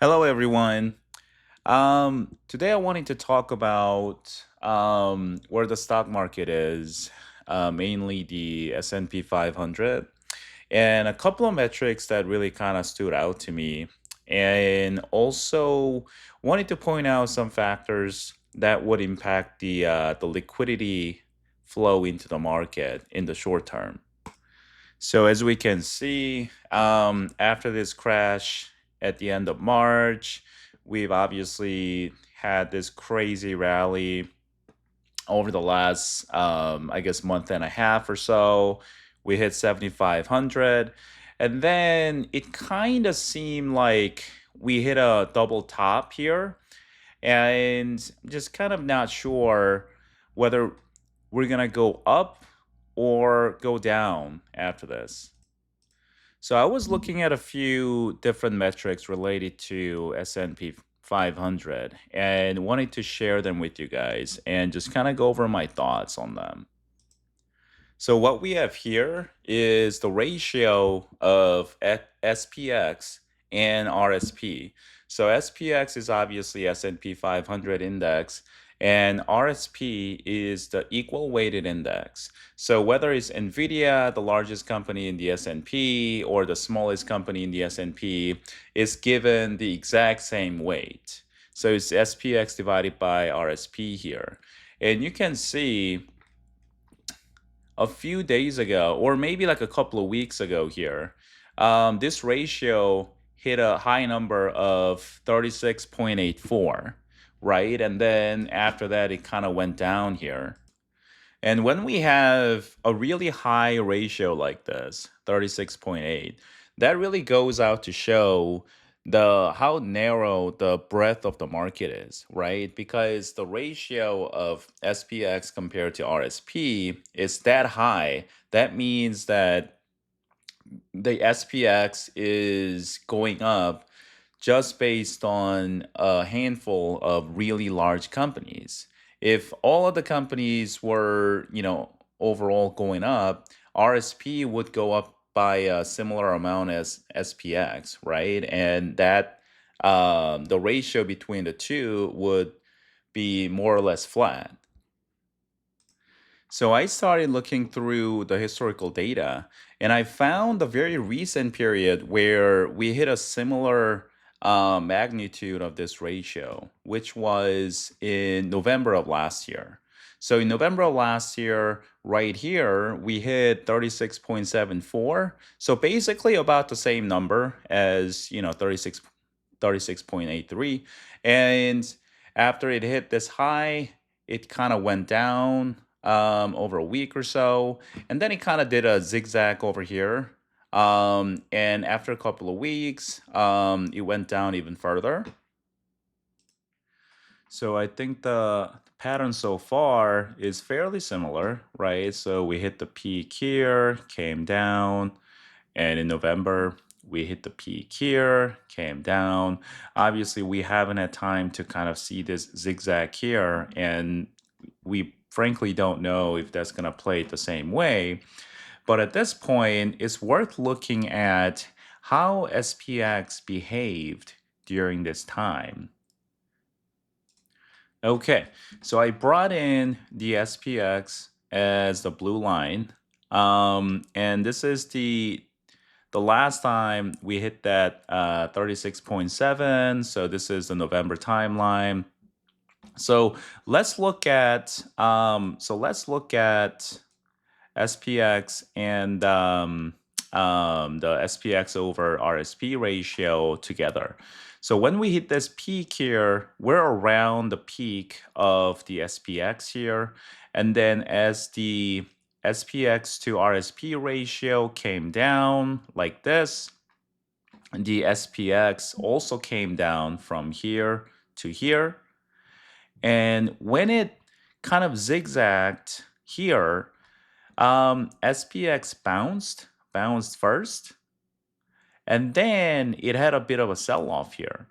Hello, everyone. Today I wanted to talk about where the stock market is, mainly the S&P 500, and a couple of metrics that really kind of stood out to me, and also wanted to point out some factors that would impact the liquidity flow into the market in the short term. So as we can see, after this crash at the end of March, we've obviously had this crazy rally over the last, I guess, month and a half or so. We hit 7,500, and then it kind of seemed like we hit a double top here, and just kind of not sure whether we're gonna go up or go down after this. So I was looking at a few different metrics related to S&P 500 and wanted to share them with you guys and just kind of go over my thoughts on them. So what we have here is the ratio of SPX and RSP. So SPX is obviously S&P 500 index, and RSP is the equal weighted index. So whether it's Nvidia, the largest company in the S&P, or the smallest company in the S&P, is given the exact same weight. So it's SPX divided by RSP here. And you can see a few days ago, or maybe like a couple of weeks ago here, this ratio hit a high number of 36.84, right? And then after that, it kind of went down here. And when we have a really high ratio like this, 36.8, that really goes out to show the how narrow the breadth of the market is, right? Because the ratio of SPX compared to RSP is that high. That means that the SPX is going up just based on a handful of really large companies. If all of the companies were, overall going up, RSP would go up by a similar amount as SPX, right? And that the ratio between the two would be more or less flat. So I started looking through the historical data, and I found a very recent period where we hit a similar magnitude of this ratio, which was in November of last year. So in November of last year, right here, we hit 36.74. So basically about the same number as, 36.83. And after it hit this high, it kind of went down over a week or so, and then it kind of did a zigzag over here. And after a couple of weeks, it went down even further. So I think the pattern so far is fairly similar, right? So we hit the peak here, came down, and in November, we hit the peak here, came down. Obviously, we haven't had time to kind of see this zigzag here, and we frankly don't know if that's going to play it the same way. But at this point, it's worth looking at how SPX behaved during this time. Okay, so I brought in the SPX as the blue line. And this is the last time we hit that 36.7. So this is the November timeline. So let's look at SPX and the SPX over RSP ratio together. So when we hit this peak here, we're around the peak of the SPX here. And then as the SPX to RSP ratio came down like this, the SPX also came down from here to here. And when it kind of zigzagged here, SPX bounced first, and then it had a bit of a sell-off here.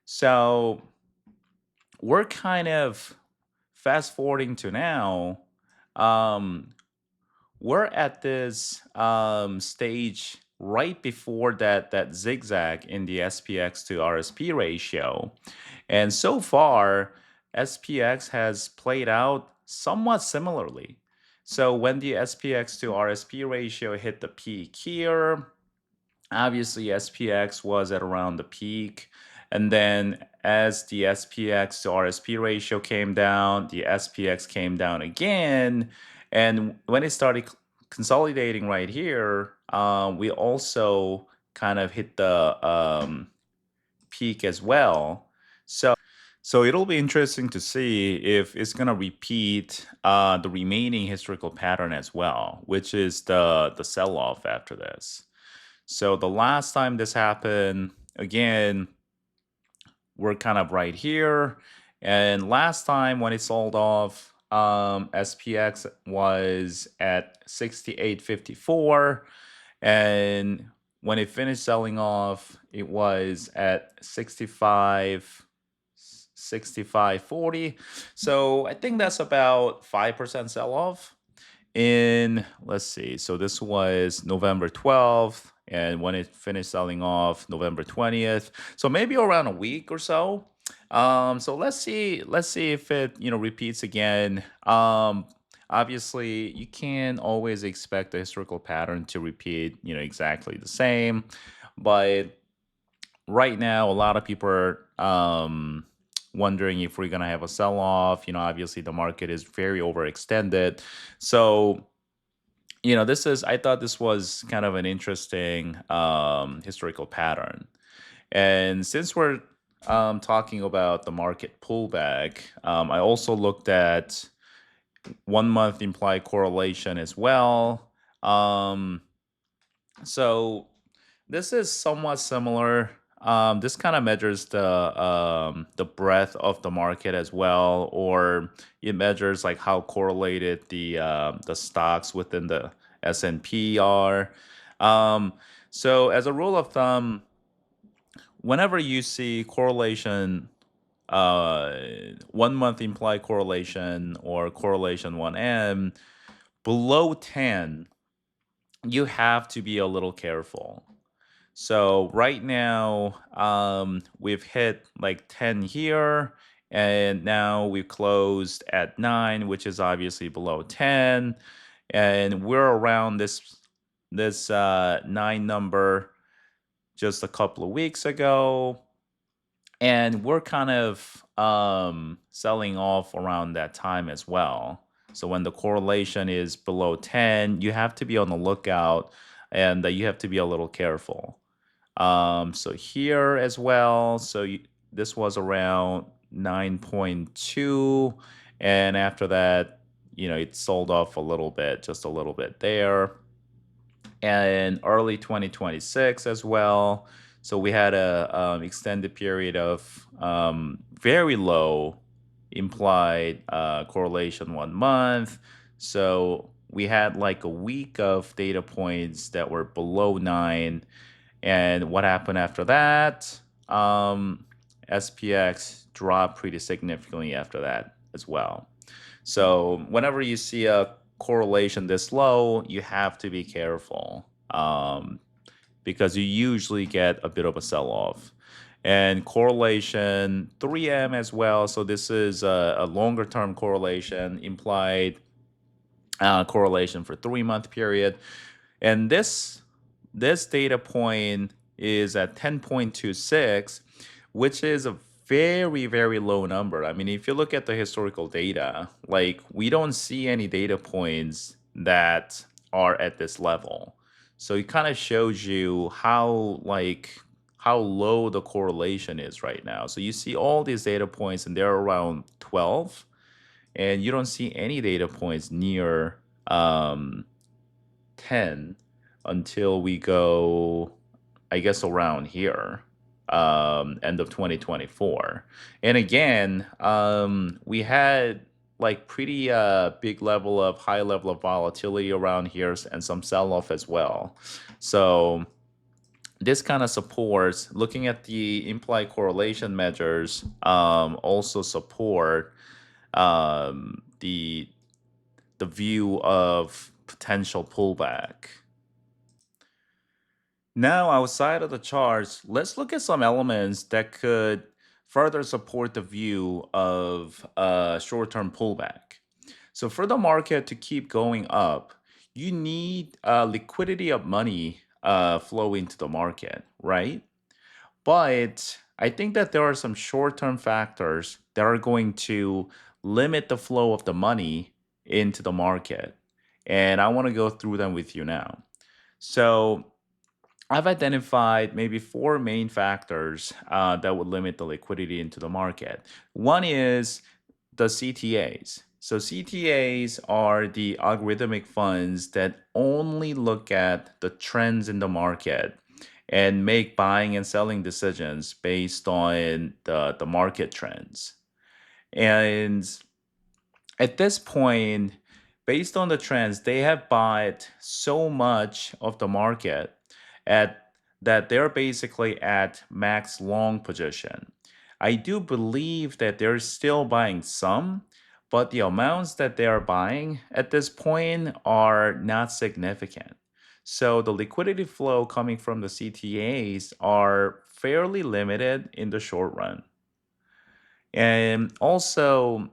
So we're kind of fast forwarding to now. Um, we're at this stage right before that zigzag in the SPX to RSP ratio. And so far, SPX has played out somewhat similarly. So when the SPX to RSP ratio hit the peak here, obviously SPX was at around the peak. And then as the SPX to RSP ratio came down, the SPX came down again. And when it started consolidating right here, we also kind of hit the peak as well. So it'll be interesting to see if it's gonna repeat the remaining historical pattern as well, which is the sell-off after this. So the last time this happened, again, we're kind of right here. And last time when it sold off, SPX was at 68.54. And when it finished selling off, it was at 65.40. So I think that's about 5% sell off in, let's see, so this was November 12th, and when it finished selling off November 20th, so maybe around a week or so. So let's see if it repeats again. Obviously you can't always expect the historical pattern to repeat exactly the same, but right now a lot of people are wondering if we're going to have a sell off. Obviously the market is very overextended. So I thought this was kind of an interesting historical pattern. And since we're talking about the market pullback, I also looked at 1 month implied correlation as well. So this is somewhat similar. This kind of measures the breadth of the market as well, or it measures like how correlated the stocks within the S&P are. Um, so as a rule of thumb, whenever you see correlation, uh, 1 month implied correlation or correlation 1M below 10, you have to be a little careful. So right now, we've hit like 10 here, and now we've closed at 9, which is obviously below 10, and we're around this 9 number just a couple of weeks ago, and we're kind of selling off around that time as well. So when the correlation is below 10, you have to be on the lookout, and you have to be a little careful. So here as well, this was around 9.2, and after that, it sold off a little bit, just a little bit there. And early 2026 as well. So we had a extended period of very low implied correlation 1 month. So we had like a week of data points that were below 9, and what happened after that? SPX dropped pretty significantly after that as well. So whenever you see a correlation this low, you have to be careful, because you usually get a bit of a sell-off. And correlation 3M as well. So this is a longer term correlation, implied correlation for 3 month period. And this data point is at 10.26, which is a very, very low number. I mean, if you look at the historical data, like we don't see any data points that are at this level. So it kind of shows you how low the correlation is right now. So you see all these data points and they're around 12, and you don't see any data points near 10 until we go, I guess, around here, end of 2024. And again, we had like pretty big level of high level of volatility around here and some sell off as well. So this kind of supports, looking at the implied correlation measures, also support the view of potential pullback. Now, outside of the charts, let's look at some elements that could further support the view of a short-term pullback. So for the market to keep going up, you need liquidity of money flow into the market, right? But I think that there are some short-term factors that are going to limit the flow of the money into the market. And I want to go through them with you now. So I've identified maybe four main factors that would limit the liquidity into the market. One is the CTAs. So CTAs are the algorithmic funds that only look at the trends in the market and make buying and selling decisions based on the market trends. And at this point, based on the trends, they have bought so much of the market at that they're basically at max long position. I do believe that they're still buying some, but the amounts that they are buying at this point are not significant. So the liquidity flow coming from the CTAs are fairly limited in the short run. And also,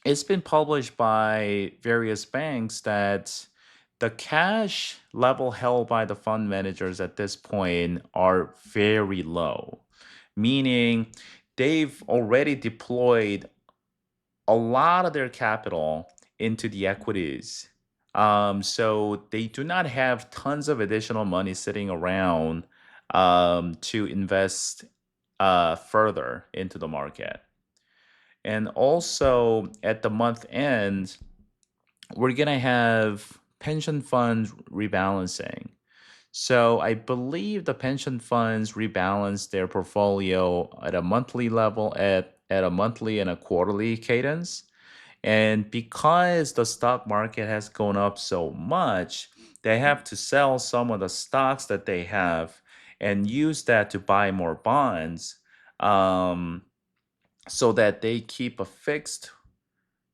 it's been published by various banks that the cash level held by the fund managers at this point are very low, meaning they've already deployed a lot of their capital into the equities. So they do not have tons of additional money sitting around to invest further into the market. And also at the month end, we're going to have pension funds rebalancing. So I believe the pension funds rebalance their portfolio at a monthly level, at a monthly and a quarterly cadence. And because the stock market has gone up so much, they have to sell some of the stocks that they have and use that to buy more bonds, um, so that they keep a fixed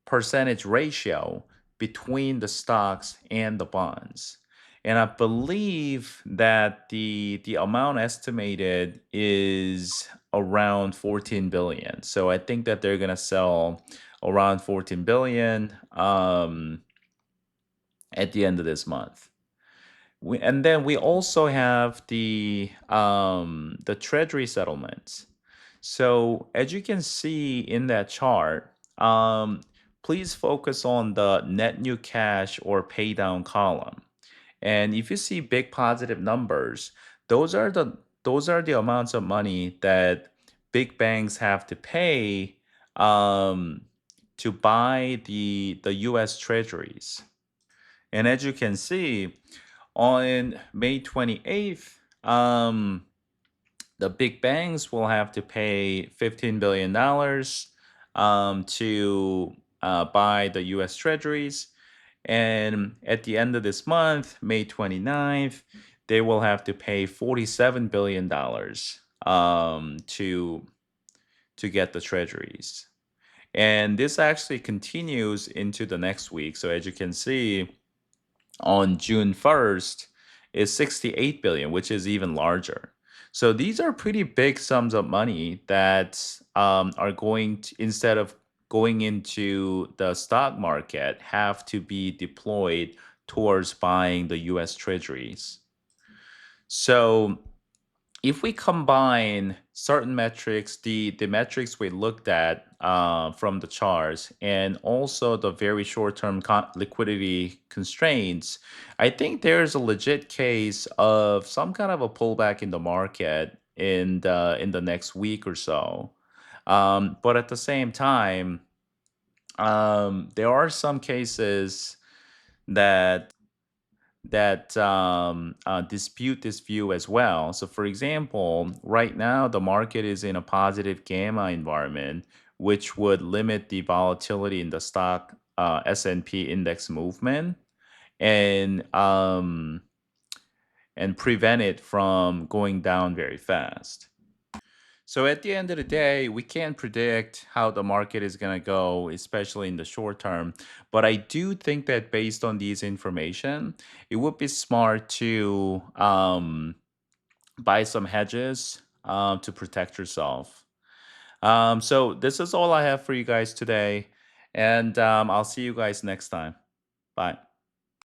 percentage ratio between the stocks and the bonds. And I believe that the amount estimated is around 14 billion. So I think that they're gonna sell around 14 billion at the end of this month. And then we also have the treasury settlements. So as you can see in that chart, please focus on the net new cash or pay down column. And if you see big positive numbers, those are the amounts of money that big banks have to pay um, to buy the U.S. Treasuries. And as you can see, on May 28th, the big banks will have to pay $15 billion to buy the US Treasuries. And at the end of this month, May 29th, they will have to pay $47 billion to get the Treasuries. And this actually continues into the next week. So as you can see, on June 1st is 68 billion, which is even larger. So these are pretty big sums of money that are going to, instead of going into the stock market, have to be deployed towards buying the US Treasuries. So if we combine certain metrics, the metrics we looked at from the charts, and also the very short-term liquidity constraints, I think there's a legit case of some kind of a pullback in the market in the next week or so. But at the same time, there are some cases that dispute this view as well. So, for example, right now the market is in a positive gamma environment, which would limit the volatility in the stock S&P index movement and prevent it from going down very fast. So at the end of the day, we can't predict how the market is going to go, especially in the short term. But I do think that based on these information, it would be smart to buy some hedges to protect yourself. So this is all I have for you guys today, and I'll see you guys next time. Bye.